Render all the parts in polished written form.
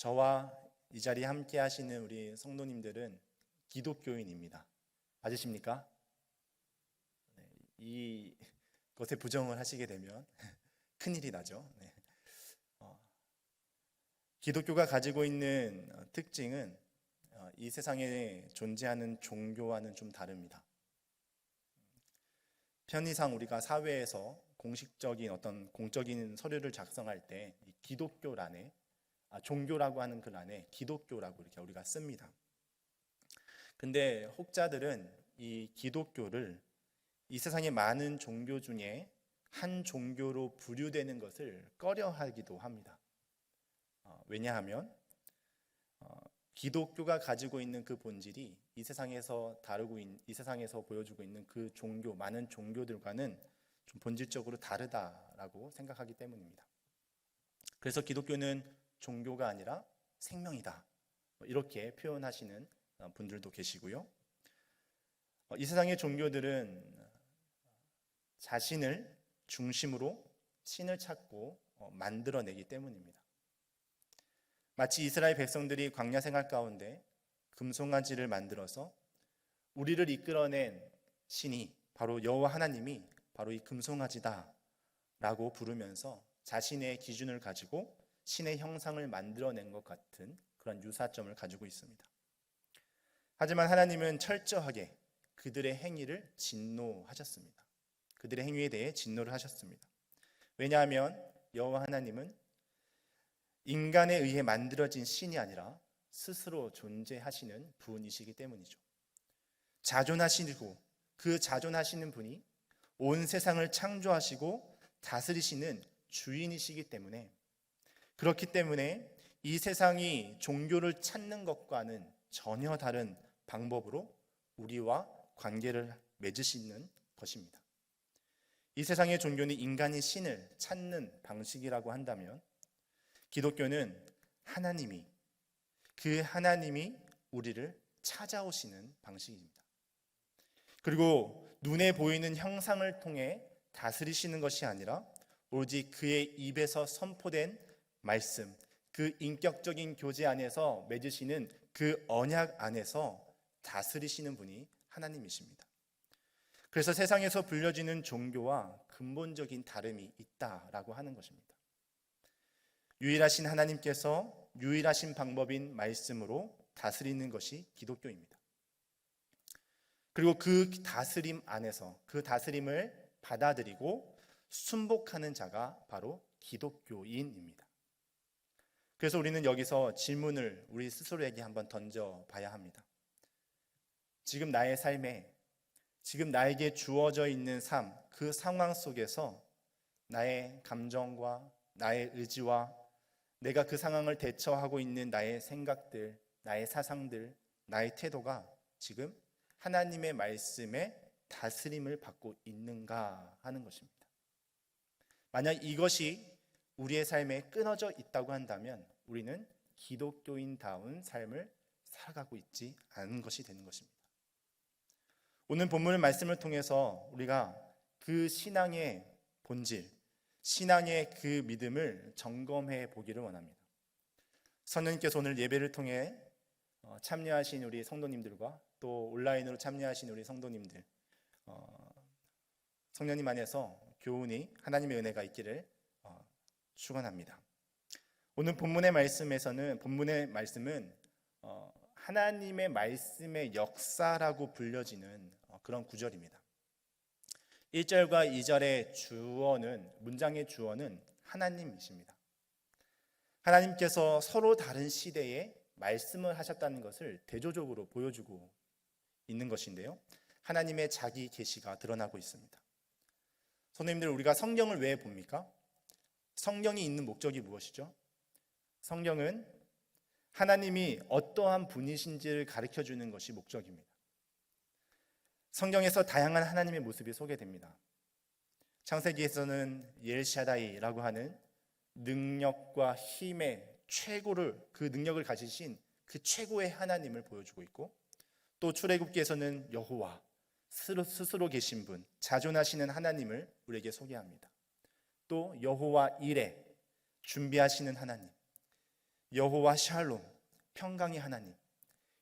저와 이 자리에 함께 하시는 우리 성도님들은 기독교인입니다. 맞으십니까? 이것에 부정을 하시게 되면 큰일이 나죠. 기독교가 가지고 있는 특징은 이 세상에 존재하는 종교와는 좀 다릅니다. 편의상 우리가 사회에서 공식적인 어떤 공적인 서류를 작성할 때 이 기독교란에 종교라고 하는 글 안에 기독교라고 이렇게 우리가 씁니다. 근데 혹자들은 이 기독교를 이 세상의 많은 종교 중에 한 종교로 분류되는 것을 꺼려하기도 합니다. 왜냐하면 기독교가 가지고 있는 그 본질이 이 세상에서 보여주고 있는 그 종교, 많은 종교들과는 좀 본질적으로 다르다라고 생각하기 때문입니다. 그래서 기독교는 종교가 아니라 생명이다, 이렇게 표현하시는 분들도 계시고요. 이 세상의 종교들은 자신을 중심으로 신을 찾고 만들어내기 때문입니다. 마치 이스라엘 백성들이 광야 생활 가운데 금송아지를 만들어서 우리를 이끌어낸 신이 바로 여호와 하나님이 바로 이 금송아지다 라고 부르면서 자신의 기준을 가지고 신의 형상을 만들어낸 것 같은 그런 유사점을 가지고 있습니다. 하지만 하나님은 철저하게 그들의 행위를 진노하셨습니다. 그들의 행위에 대해 진노를 하셨습니다. 왜냐하면 여호와 하나님은 인간에 의해 만들어진 신이 아니라 스스로 존재하시는 분이시기 때문이죠. 자존하시고 그 자존하시는 분이 온 세상을 창조하시고 다스리시는 주인이시기 때문에, 그렇기 때문에 이 세상이 종교를 찾는 것과는 전혀 다른 방법으로 우리와 관계를 맺으시는 것입니다. 이 세상의 종교는 인간이 신을 찾는 방식이라고 한다면, 기독교는 그 하나님이 우리를 찾아오시는 방식입니다. 그리고 눈에 보이는 형상을 통해 다스리시는 것이 아니라 오직 그의 입에서 선포된 말씀, 그 인격적인 교제 안에서 맺으시는 그 언약 안에서 다스리시는 분이 하나님이십니다. 그래서 세상에서 불려지는 종교와 근본적인 다름이 있다라고 하는 것입니다. 유일하신 하나님께서 유일하신 방법인 말씀으로 다스리는 것이 기독교입니다. 그리고 그 다스림 안에서 그 다스림을 받아들이고 순복하는 자가 바로 기독교인입니다. 그래서 우리는 여기서 질문을 우리 스스로에게 한번 던져봐야 합니다. 지금 나의 삶에, 지금 나에게 주어져 있는 삶, 그 상황 속에서 나의 감정과 나의 의지와 내가 그 상황을 대처하고 있는 나의 생각들, 나의 사상들, 나의 태도가 지금 하나님의 말씀에 다스림을 받고 있는가 하는 것입니다. 만약 이것이 우리의 삶에 끊어져 있다고 한다면 우리는 기독교인다운 삶을 살아가고 있지 않은 것이 되는 것입니다. 오늘 본문 말씀을 통해서 우리가 그 신앙의 본질, 신앙의 그 믿음을 점검해 보기를 원합니다. 선생님께서 오늘 예배를 통해 참여하신 우리 성도님들과 또 온라인으로 참여하신 우리 성도님들, 성령님 안에서 교훈이, 하나님의 은혜가 있기를 축원합니다. 오늘 본문의 말씀은 하나님의 말씀의 역사라고 불려지는 그런 구절입니다. 1절과 2절의 문장의 주어는 하나님이십니다. 하나님께서 서로 다른 시대에 말씀을 하셨다는 것을 대조적으로 보여주고 있는 것인데요, 하나님의 자기 계시가 드러나고 있습니다. 선생님들, 우리가 성경을 왜 봅니까? 성경이 있는 목적이 무엇이죠? 성경은 하나님이 어떠한 분이신지를 가르쳐주는 것이 목적입니다. 성경에서 다양한 하나님의 모습이 소개됩니다. 창세기에서는 엘샤다이라고 하는 능력과 힘의 그 능력을 가지신 그 최고의 하나님을 보여주고 있고, 또 출애굽기에서는 여호와, 스스로 계신 분, 자존하시는 하나님을 우리에게 소개합니다. 또 여호와 이레, 준비하시는 하나님, 여호와 샬롬, 평강의 하나님,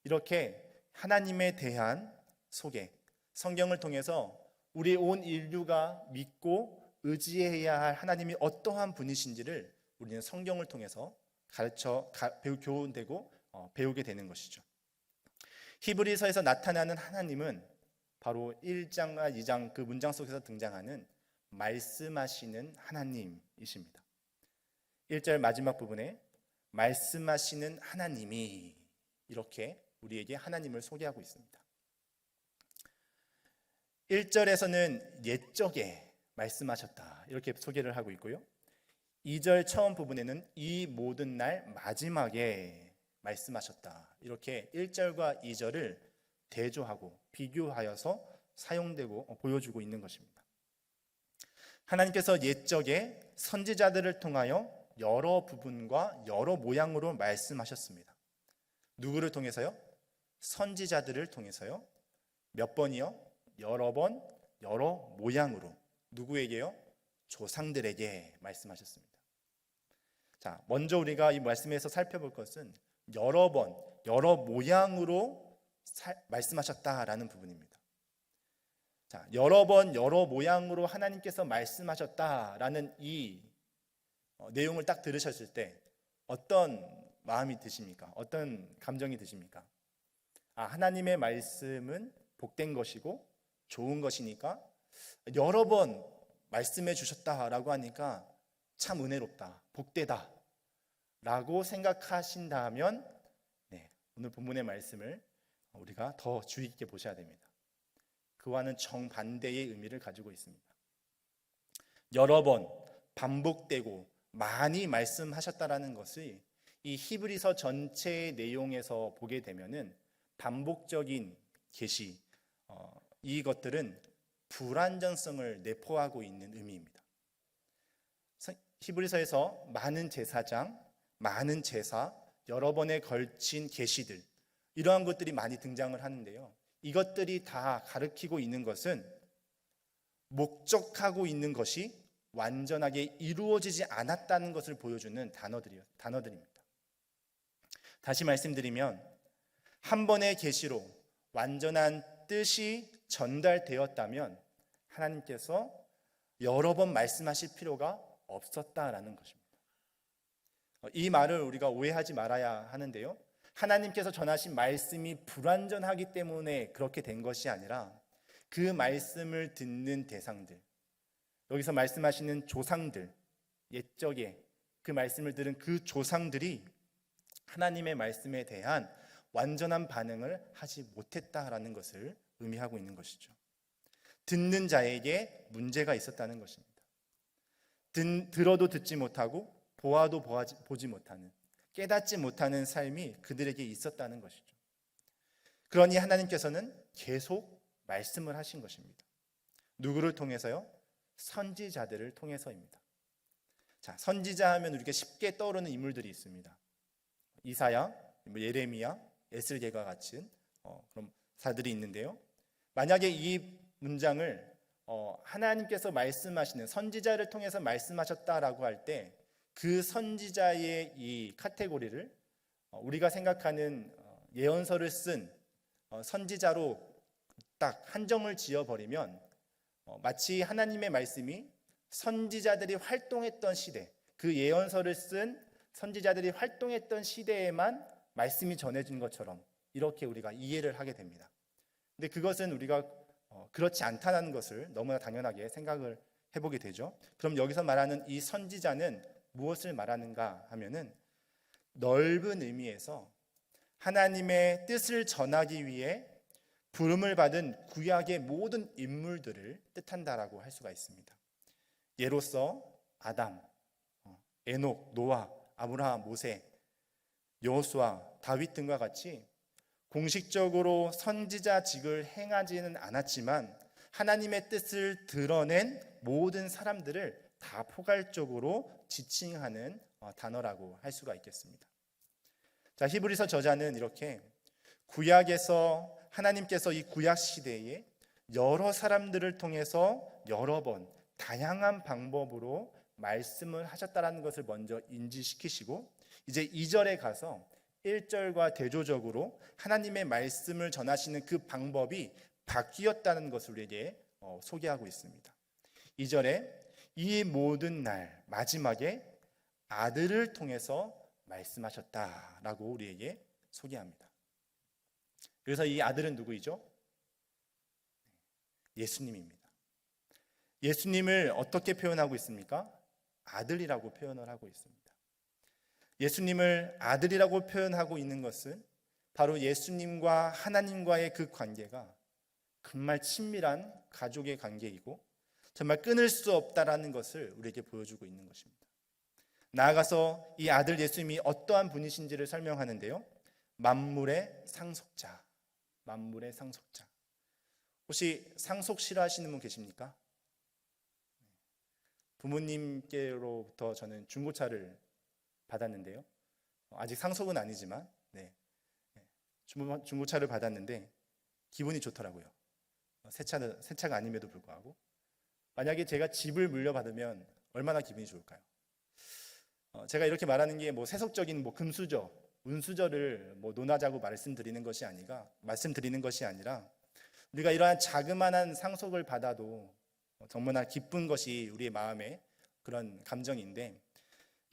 이렇게 하나님에 대한 소개, 성경을 통해서 우리 온 인류가 믿고 의지해야 할 하나님이 어떠한 분이신지를 우리는 성경을 통해서 교훈되고 배우게 되는 것이죠. 히브리서에서 나타나는 하나님은 바로 1장과 2장 그 문장 속에서 등장하는 말씀하시는 하나님이십니다. 1절 마지막 부분에 말씀하시는 하나님이, 이렇게 우리에게 하나님을 소개하고 있습니다. 1절에서는 옛적에 말씀하셨다, 이렇게 소개를 하고 있고요. 2절 처음 부분에는 이 모든 날 마지막에 말씀하셨다, 이렇게 1절과 2절을 대조하고 비교하여서 사용되고 보여주고 있는 것입니다. 하나님께서 옛적에 선지자들을 통하여 여러 부분과 여러 모양으로 말씀하셨습니다. 누구를 통해서요? 선지자들을 통해서요. 몇 번이요? 여러 번, 여러 모양으로. 누구에게요? 조상들에게 말씀하셨습니다. 자, 먼저 우리가 이 말씀에서 살펴볼 것은 여러 번, 여러 모양으로 말씀하셨다라는 부분입니다. 자, 여러 번, 여러 모양으로 하나님께서 말씀하셨다라는 이 내용을 딱 들으셨을 때 어떤 마음이 드십니까? 어떤 감정이 드십니까? 하나님의 말씀은 복된 것이고 좋은 것이니까 여러 번 말씀해 주셨다라고 하니까 참 은혜롭다, 복되다 라고 생각하신다면 오늘 본문의 말씀을 우리가 더 주의 깊게 보셔야 됩니다. 그와는 정반대의 의미를 가지고 있습니다. 여러 번 반복되고 많이 말씀하셨다라는 것이 이 히브리서 전체의 내용에서 보게 되면은 반복적인 계시, 이것들은 불완전성을 내포하고 있는 의미입니다. 히브리서에서 많은 제사장, 많은 제사, 여러 번에 걸친 계시들, 이러한 것들이 많이 등장을 하는데요. 이것들이 다 가리키고 있는 것은 목적하고 있는 것이 완전하게 이루어지지 않았다는 것을 보여주는 단어들입니다. 다시 말씀드리면 한 번의 계시로 완전한 뜻이 전달되었다면 하나님께서 여러 번 말씀하실 필요가 없었다라는 것입니다. 이 말을 우리가 오해하지 말아야 하는데요. 하나님께서 전하신 말씀이 불완전하기 때문에 그렇게 된 것이 아니라 그 말씀을 듣는 대상들, 여기서 말씀하시는 조상들, 옛적에 그 말씀을 들은 그 조상들이 하나님의 말씀에 대한 완전한 반응을 하지 못했다라는 것을 의미하고 있는 것이죠. 듣는 자에게 문제가 있었다는 것입니다. 들어도 듣지 못하고 보아도 보지 못하는, 깨닫지 못하는 삶이 그들에게 있었다는 것이죠. 그러니 하나님께서는 계속 말씀을 하신 것입니다. 누구를 통해서요? 선지자들을 통해서입니다. 자, 선지자 하면 우리가 쉽게 떠오르는 인물들이 있습니다. 이사야, 예레미야, 에스겔과 같은 그런 사들이 있는데요. 만약에 이 문장을 하나님께서 말씀하시는 선지자를 통해서 말씀하셨다라고 할 때 그 선지자의 이 카테고리를 우리가 생각하는 예언서를 쓴 선지자로 딱 한정을 지어버리면 마치 하나님의 말씀이 선지자들이 활동했던 시대, 그 예언서를 쓴 선지자들이 활동했던 시대에만 말씀이 전해진 것처럼 이렇게 우리가 이해를 하게 됩니다. 근데 그것은 우리가 그렇지 않다는 것을 너무나 당연하게 생각을 해보게 되죠. 그럼 여기서 말하는 이 선지자는 무엇을 말하는가 하면은 넓은 의미에서 하나님의 뜻을 전하기 위해 부름을 받은 구약의 모든 인물들을 뜻한다라고 할 수가 있습니다. 예로서 아담, 에녹, 노아, 아브라함, 모세, 여호수아, 다윗 등과 같이 공식적으로 선지자직을 행하지는 않았지만 하나님의 뜻을 드러낸 모든 사람들을 다 포괄적으로 지칭하는 단어라고 할 수가 있겠습니다. 자, 히브리서 저자는 이렇게 구약에서 하나님께서 이 구약 시대에 여러 사람들을 통해서 여러 번 다양한 방법으로 말씀을 하셨다라는 것을 먼저 인지시키시고 이제 2절에 가서 1절과 대조적으로 하나님의 말씀을 전하시는 그 방법이 바뀌었다는 것을 우리에게 소개하고 있습니다. 2절에 이 모든 날 마지막에 아들을 통해서 말씀하셨다라고 우리에게 소개합니다. 그래서 이 아들은 누구이죠? 예수님입니다. 예수님을 어떻게 표현하고 있습니까? 아들이라고 표현을 하고 있습니다. 예수님을 아들이라고 표현하고 있는 것은 바로 예수님과 하나님과의 그 관계가 정말 친밀한 가족의 관계이고 정말 끊을 수 없다라는 것을 우리에게 보여주고 있는 것입니다. 나아가서 이 아들 예수님이 어떠한 분이신지를 설명하는데요. 만물의 상속자, 만물의 상속자. 혹시 상속 싫어하시는 분 계십니까? 부모님께로부터 저는 중고차를 받았는데요. 아직 상속은 아니지만 중고차를 받았는데 기분이 좋더라고요. 새 차가 아님에도 불구하고 만약에 제가 집을 물려받으면 얼마나 기분이 좋을까요? 제가 이렇게 말하는 게 세속적인 금수저, 운수저를 논하자고 말씀드리는 것이 아니라 우리가 이러한 자그마한 상속을 받아도 정말 기쁜 것이 우리의 마음의 그런 감정인데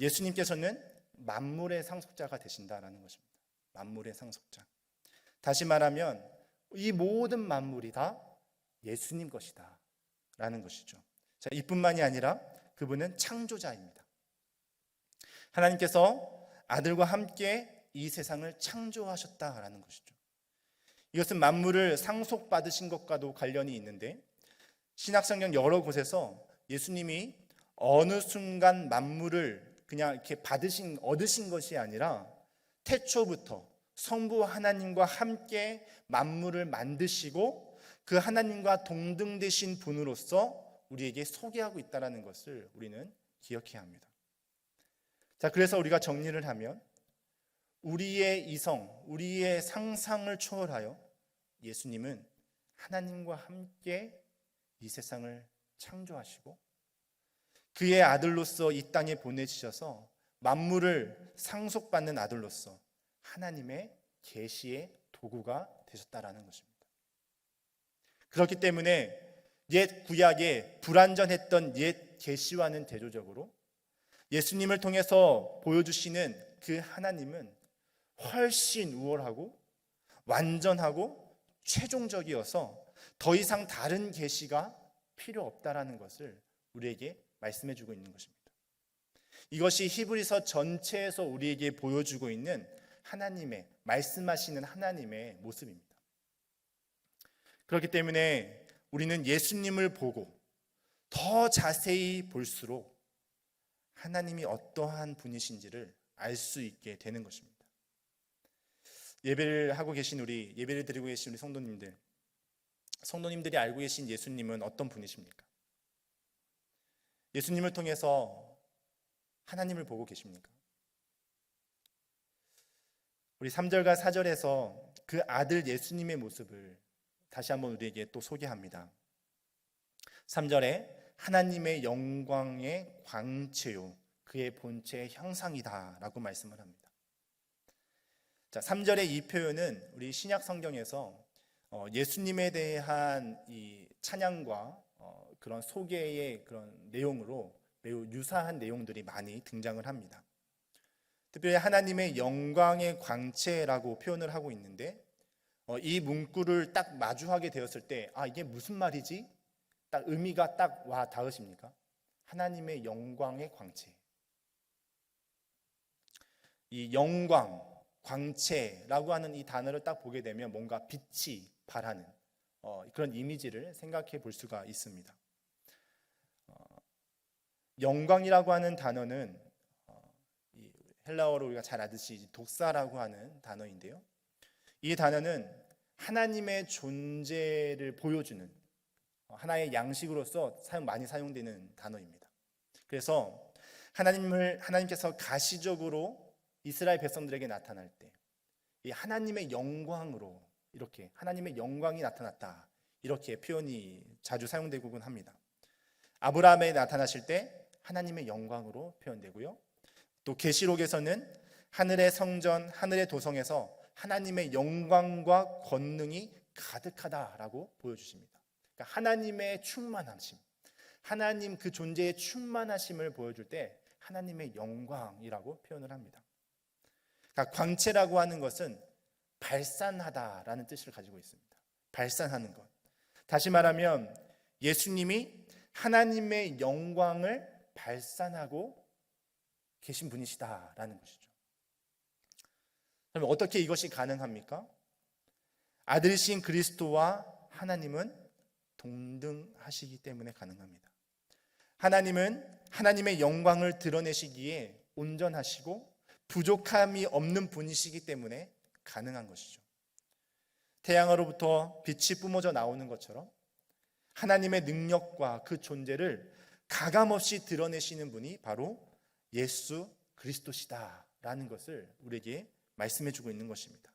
예수님께서는 만물의 상속자가 되신다라는 것입니다. 만물의 상속자. 다시 말하면 이 모든 만물이 다 예수님 것이다 라는 것이죠. 자, 이뿐만이 아니라 그분은 창조자입니다. 하나님께서 아들과 함께 이 세상을 창조하셨다라는 것이죠. 이것은 만물을 상속받으신 것과도 관련이 있는데 신약성경 여러 곳에서 예수님이 어느 순간 만물을 그냥 이렇게 얻으신 것이 아니라 태초부터 성부 하나님과 함께 만물을 만드시고 그 하나님과 동등되신 분으로서 우리에게 소개하고 있다는 것을 우리는 기억해야 합니다. 자, 그래서 우리가 정리를 하면 우리의 이성, 우리의 상상을 초월하여 예수님은 하나님과 함께 이 세상을 창조하시고 그의 아들로서 이 땅에 보내주셔서 만물을 상속받는 아들로서 하나님의 계시의 도구가 되셨다라는 것입니다. 그렇기 때문에 옛 구약의 불완전했던 옛 계시와는 대조적으로 예수님을 통해서 보여주시는 그 하나님은 훨씬 우월하고 완전하고 최종적이어서 더 이상 다른 계시가 필요 없다라는 것을 우리에게 말씀해주고 있는 것입니다. 이것이 히브리서 전체에서 우리에게 보여주고 있는 하나님의 말씀하시는 하나님의 모습입니다. 그렇기 때문에 우리는 예수님을 보고 더 자세히 볼수록 하나님이 어떠한 분이신지를 알 수 있게 되는 것입니다. 예배를 드리고 계신 우리 성도님들이 알고 계신 예수님은 어떤 분이십니까? 예수님을 통해서 하나님을 보고 계십니까? 우리 3절과 4절에서 그 아들 예수님의 모습을 다시 한번 우리에게 또 소개합니다. 3절에 하나님의 영광의 광채요 그의 본체의 형상이다 라고 말씀을 합니다. 자, 3절의 이 표현은 우리 신약 성경에서 예수님에 대한 이 찬양과 그런 소개의 그런 내용으로 매우 유사한 내용들이 많이 등장을 합니다. 특별히 하나님의 영광의 광채라고 표현을 하고 있는데 이 문구를 딱 마주하게 되었을 때 이게 무슨 말이지? 딱 의미가 딱 와 닿으십니까? 하나님의 영광의 광채. 이 영광, 광채라고 하는 이 단어를 딱 보게 되면 뭔가 빛이 발하는 그런 이미지를 생각해 볼 수가 있습니다. 영광이라고 하는 단어는 헬라어로 우리가 잘 아듯이 독사라고 하는 단어인데요. 이 단어는 하나님의 존재를 보여주는 하나의 양식으로서 많이 사용되는 단어입니다. 그래서 하나님께서 가시적으로 이스라엘 백성들에게 나타날 때 이 하나님의 영광으로 이렇게 하나님의 영광이 나타났다 이렇게 표현이 자주 사용되곤 합니다. 아브라함에 나타나실 때 하나님의 영광으로 표현되고요. 또 계시록에서는 하늘의 성전, 하늘의 도성에서 하나님의 영광과 권능이 가득하다라고 보여주십니다. 그러니까 하나님의 충만하심, 하나님 그 존재의 충만하심을 보여줄 때 하나님의 영광이라고 표현을 합니다. 그러니까 광채라고 하는 것은 발산하다라는 뜻을 가지고 있습니다. 발산하는 것. 다시 말하면 예수님이 하나님의 영광을 발산하고 계신 분이시다라는 것이죠. 그럼 어떻게 이것이 가능합니까? 아들이신 그리스도와 하나님은 동등하시기 때문에 가능합니다. 하나님은 하나님의 영광을 드러내시기에 온전하시고 부족함이 없는 분이시기 때문에 가능한 것이죠. 태양으로부터 빛이 뿜어져 나오는 것처럼 하나님의 능력과 그 존재를 가감없이 드러내시는 분이 바로 예수 그리스도시다라는 것을 우리에게 말씀해 주고 있는 것입니다.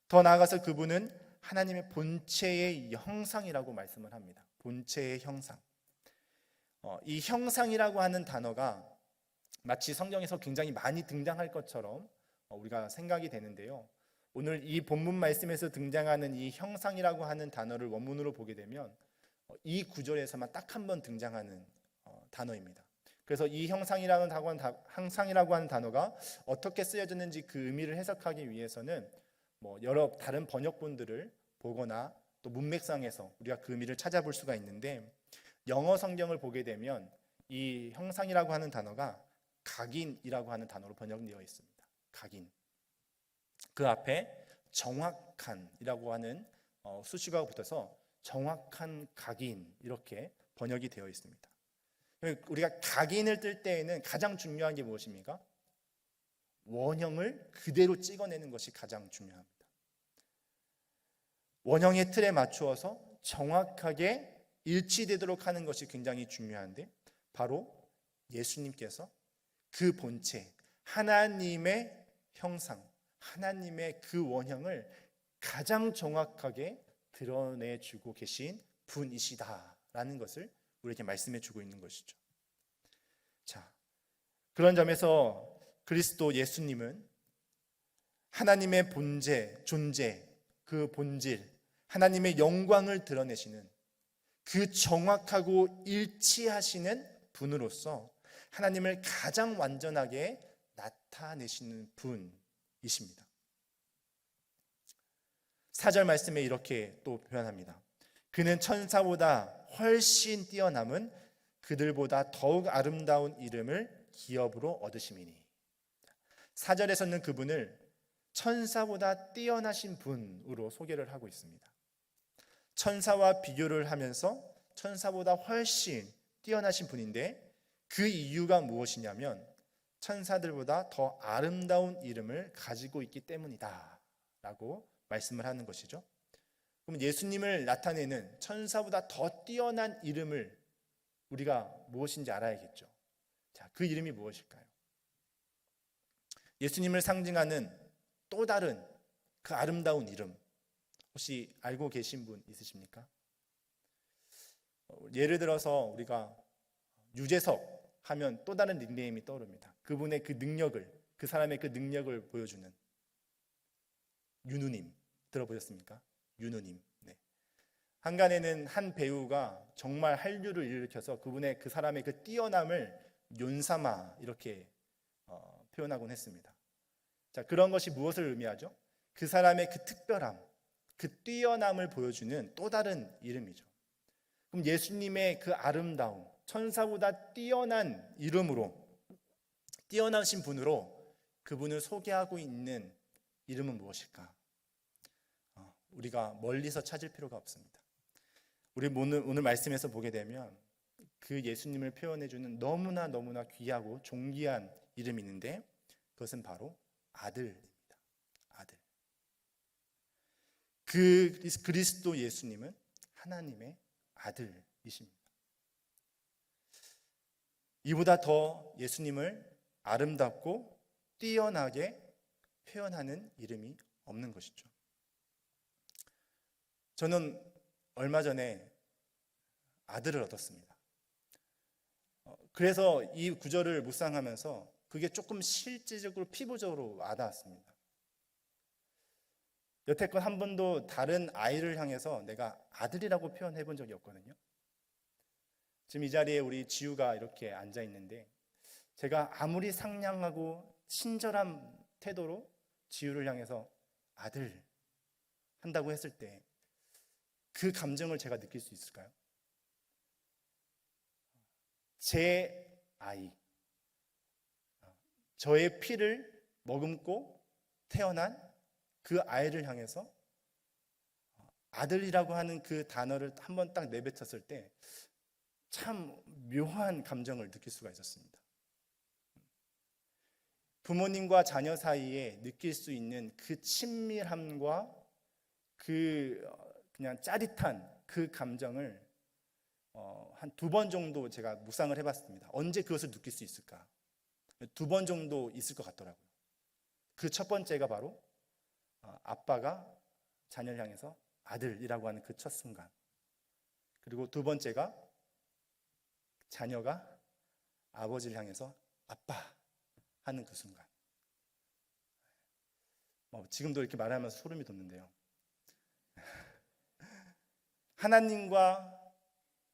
더 나아가서 그분은 하나님의 본체의 형상이라고 말씀을 합니다. 본체의 형상. 이 형상이라고 하는 단어가 마치 성경에서 굉장히 많이 등장할 것처럼 우리가 생각이 되는데요. 오늘 이 본문 말씀에서 등장하는 이 형상이라고 하는 단어를 원문으로 보게 되면 이 구절에서만 딱 한 번 등장하는 단어입니다. 그래서 이 형상이라고 하는 단어가 어떻게 쓰여졌는지 그 의미를 해석하기 위해서는 여러 다른 번역본들을 보거나 또 문맥상에서 우리가 그 의미를 찾아볼 수가 있는데, 영어 성경을 보게 되면 이 형상이라고 하는 단어가 각인이라고 하는 단어로 번역되어 있습니다. 각인. 그 앞에 정확한이라고 하는 수식어가 붙어서 정확한 각인 이렇게 번역이 되어 있습니다. 우리가 각인을 뜰 때에는 가장 중요한 게 무엇입니까? 원형을 그대로 찍어내는 것이 가장 중요합니다. 원형의 틀에 맞추어서 정확하게 일치되도록 하는 것이 굉장히 중요한데, 바로 예수님께서 그 본체, 하나님의 형상, 하나님의 그 원형을 가장 정확하게 드러내주고 계신 분이시다라는 것을 우리에게 말씀해 주고 있는 것이죠. 자, 그런 점에서 그리스도 예수님은 하나님의 본체, 존재, 그 본질, 하나님의 영광을 드러내시는 그 정확하고 일치하시는 분으로서 하나님을 가장 완전하게 나타내시는 분이십니다. 4절 말씀에 이렇게 또 표현합니다. 그는 천사보다 훨씬 뛰어남은 그들보다 더욱 아름다운 이름을 기업으로 얻으심이니. 4절에서는 그분을 천사보다 뛰어나신 분으로 소개를 하고 있습니다. 천사와 비교를 하면서 천사보다 훨씬 뛰어나신 분인데, 그 이유가 무엇이냐면 천사들보다 더 아름다운 이름을 가지고 있기 때문이다 라고 말씀을 하는 것이죠. 그럼 예수님을 나타내는 천사보다 더 뛰어난 이름을 우리가 무엇인지 알아야겠죠. 자, 그 이름이 무엇일까요? 예수님을 상징하는 또 다른 그 아름다운 이름, 혹시 알고 계신 분 있으십니까? 예를 들어서 우리가 유재석 하면 또 다른 닉네임이 떠오릅니다. 그분의 그 능력을, 그 사람의 그 능력을 보여주는 윤우님, 들어보셨습니까? 윤우님. 네. 한간에는 한 배우가 정말 한류를 일으켜서 그분의 그 사람의 그 뛰어남을 윤사마 이렇게 표현하곤 했습니다. 자, 그런 것이 무엇을 의미하죠? 그 사람의 그 특별함, 그 뛰어남을 보여주는 또 다른 이름이죠. 그럼 예수님의 그 아름다움, 천사보다 뛰어난 이름으로, 뛰어나신 분으로 그분을 소개하고 있는 이름은 무엇일까? 우리가 멀리서 찾을 필요가 없습니다. 우리 오늘 말씀에서 보게 되면 그 예수님을 표현해주는 너무나 귀하고 존귀한 이름이 있는데, 그것은 바로 아들입니다. 아들. 그 그리스도 예수님은 하나님의 아들이십니다. 이보다 더 예수님을 아름답고 뛰어나게 표현하는 이름이 없는 것이죠. 저는 얼마 전에 아들을 얻었습니다. 그래서 이 구절을 묵상하면서 그게 조금 실질적으로 피부적으로 와닿았습니다. 여태껏 한 번도 다른 아이를 향해서 내가 아들이라고 표현해 본 적이 없거든요. 지금 이 자리에 우리 지우가 이렇게 앉아 있는데 제가 아무리 상냥하고 친절한 태도로 지우를 향해서 아들 한다고 했을 때 그 감정을 제가 느낄 수 있을까요? 제 아이, 저의 피를 머금고 태어난 그 아이를 향해서 아들이라고 하는 그 단어를 한번 딱 내뱉었을 때 참 묘한 감정을 느낄 수가 있었습니다. 부모님과 자녀 사이에 느낄 수 있는 그 친밀함과 그 그냥 짜릿한 그 감정을 한 2번 정도 제가 묵상을 해봤습니다. 언제 그것을 느낄 수 있을까? 2번 정도 있을 것 같더라고요. 그 첫 번째가 바로 아빠가 자녀를 향해서 아들이라고 하는 그 첫 순간, 그리고 2번째가 자녀가 아버지를 향해서 아빠 하는 그 순간. 지금도 이렇게 말하면서 소름이 돋는데요. 하나님과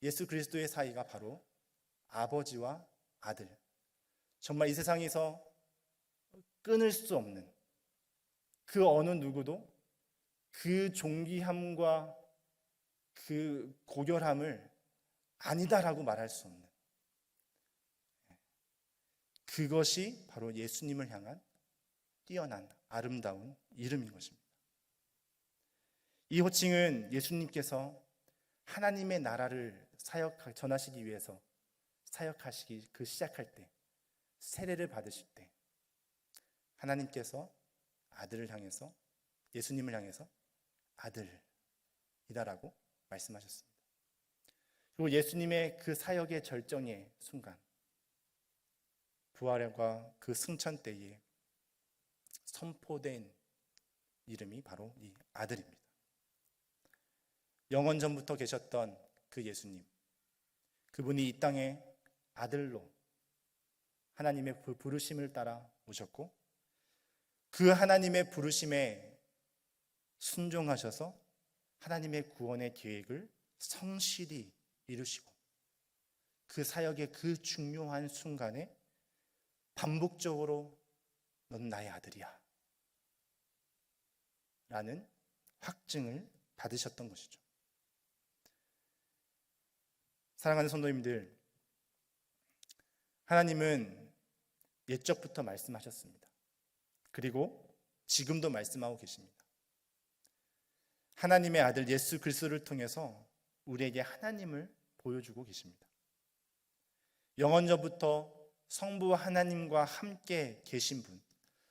예수 그리스도의 사이가 바로 아버지와 아들, 정말 이 세상에서 끊을 수 없는, 그 어느 누구도 그 존귀함과 그 고결함을 아니다라고 말할 수 없는, 그것이 바로 예수님을 향한 뛰어난 아름다운 이름인 것입니다. 이 호칭은 예수님께서 하나님의 나라를 전하시기 위해서 사역하시기 시작할 때, 세례를 받으실 때 하나님께서 아들을 향해서, 예수님을 향해서 아들이다라고 말씀하셨습니다. 그리고 예수님의 그 사역의 절정의 순간, 부활과 그 승천 때에 선포된 이름이 바로 이 아들입니다. 영원 전부터 계셨던 그 예수님, 그분이 이 땅에 아들로 하나님의 부르심을 따라 오셨고, 그 하나님의 부르심에 순종하셔서 하나님의 구원의 계획을 성실히 이루시고, 그 사역의 그 중요한 순간에 반복적으로 넌 나의 아들이야 라는 확증을 받으셨던 것이죠. 사랑하는 성도님들, 하나님은 옛적부터 말씀하셨습니다. 그리고 지금도 말씀하고 계십니다. 하나님의 아들 예수 그리스도를 통해서 우리에게 하나님을 보여주고 계십니다. 영원전부터 성부 하나님과 함께 계신 분,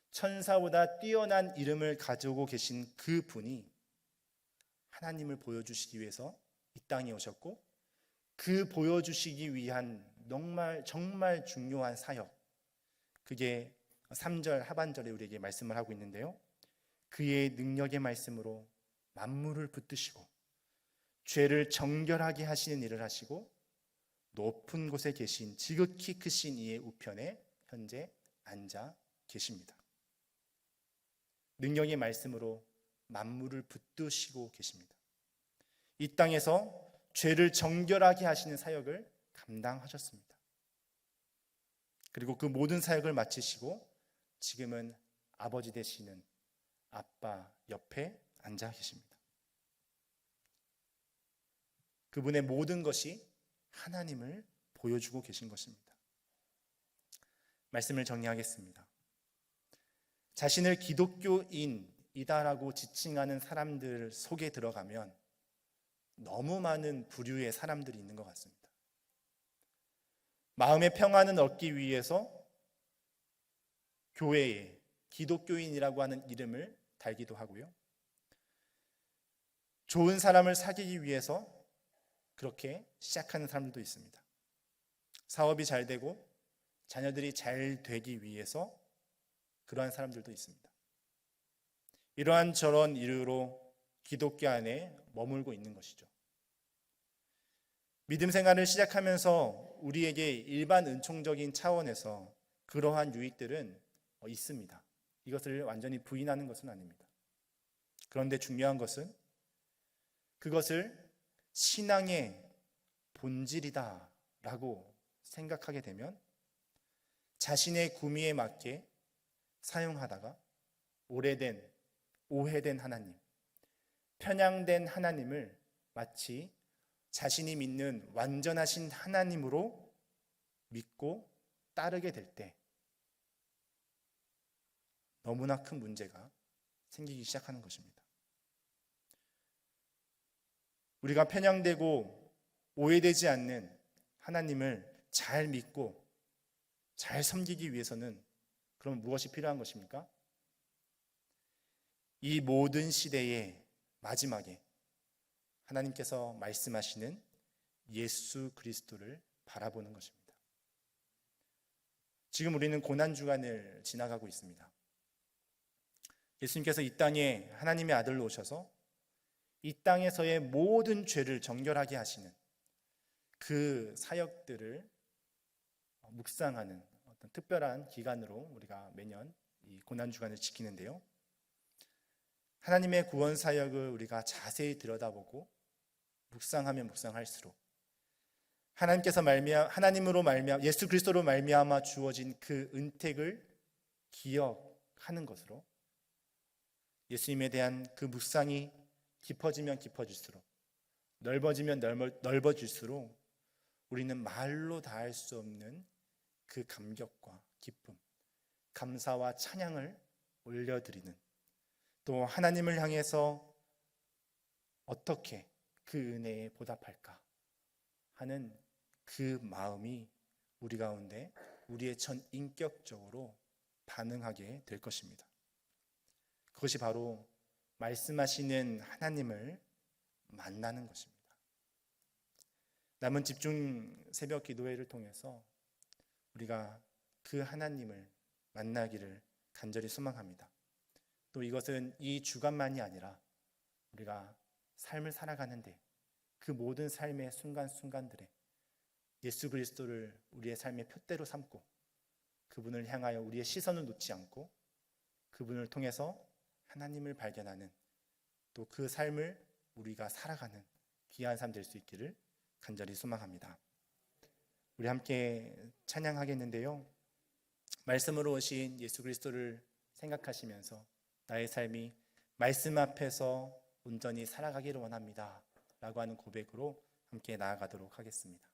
천사보다 뛰어난 이름을 가지고 계신 그 분이 하나님을 보여주시기 위해서 이 땅에 오셨고, 그 보여주시기 위한 정말 중요한 사역, 그게 3절 하반절에 우리에게 말씀을 하고 있는데요, 그의 능력의 말씀으로 만물을 붙드시고 죄를 정결하게 하시는 일을 하시고, 높은 곳에 계신 지극히 크신 이의 우편에 현재 앉아 계십니다. 능력의 말씀으로 만물을 붙드시고 계십니다. 이 땅에서 죄를 정결하게 하시는 사역을 감당하셨습니다. 그리고 그 모든 사역을 마치시고 지금은 아버지 되시는 아빠 옆에 앉아 계십니다. 그분의 모든 것이 하나님을 보여주고 계신 것입니다. 말씀을 정리하겠습니다. 자신을 기독교인이다라고 지칭하는 사람들 속에 들어가면 너무 많은 부류의 사람들이 있는 것 같습니다. 마음의 평안을 얻기 위해서 교회에 기독교인이라고 하는 이름을 달기도 하고요, 좋은 사람을 사귀기 위해서 그렇게 시작하는 사람들도 있습니다. 사업이 잘 되고 자녀들이 잘 되기 위해서 그러한 사람들도 있습니다. 이러한 저런 이유로 기독교 안에 머물고 있는 것이죠. 믿음 생활을 시작하면서 우리에게 일반 은총적인 차원에서 그러한 유익들은 있습니다. 이것을 완전히 부인하는 것은 아닙니다. 그런데 중요한 것은 그것을 신앙의 본질이다라고 생각하게 되면 자신의 구미에 맞게 사용하다가 오해된 하나님, 편향된 하나님을 마치 자신이 믿는 완전하신 하나님으로 믿고 따르게 될 때 너무나 큰 문제가 생기기 시작하는 것입니다. 우리가 편향되고 오해되지 않는 하나님을 잘 믿고 잘 섬기기 위해서는 그럼 무엇이 필요한 것입니까? 이 모든 시대의 마지막에 하나님께서 말씀하시는 예수 그리스도를 바라보는 것입니다. 지금 우리는 고난주간을 지나가고 있습니다. 예수님께서 이 땅에 하나님의 아들로 오셔서 이 땅에서의 모든 죄를 정결하게 하시는 그 사역들을 묵상하는 어떤 특별한 기간으로 우리가 매년 이 고난주간을 지키는데요. 하나님의 구원 사역을 우리가 자세히 들여다보고 묵상하면 묵상할수록 하나님으로 말미암아 예수 그리스도로 말미암아 주어진 그 은택을 기억하는 것으로 예수님에 대한 그 묵상이 깊어지면 깊어질수록 넓어지면 넓어질수록 우리는 말로 다할 수 없는 그 감격과 기쁨, 감사와 찬양을 올려드리는, 또 하나님을 향해서 어떻게 그 은혜에 보답할까 하는 그 마음이 우리 가운데 우리의 전 인격적으로 반응하게 될 것입니다. 그것이 바로 말씀하시는 하나님을 만나는 것입니다. 남은 집중 새벽 기도회를 통해서 우리가 그 하나님을 만나기를 간절히 소망합니다. 또 이것은 이 주간만이 아니라 우리가 삶을 살아가는데 그 모든 삶의 순간순간들에 예수 그리스도를 우리의 삶의 표대로 삼고 그분을 향하여 우리의 시선을 놓지 않고 그분을 통해서 하나님을 발견하는, 또 그 삶을 우리가 살아가는 귀한 삶 될 수 있기를 간절히 소망합니다. 우리 함께 찬양하겠는데요, 말씀으로 오신 예수 그리스도를 생각하시면서 나의 삶이 말씀 앞에서 온전히 살아가기를 원합니다 라고 하는 고백으로 함께 나아가도록 하겠습니다.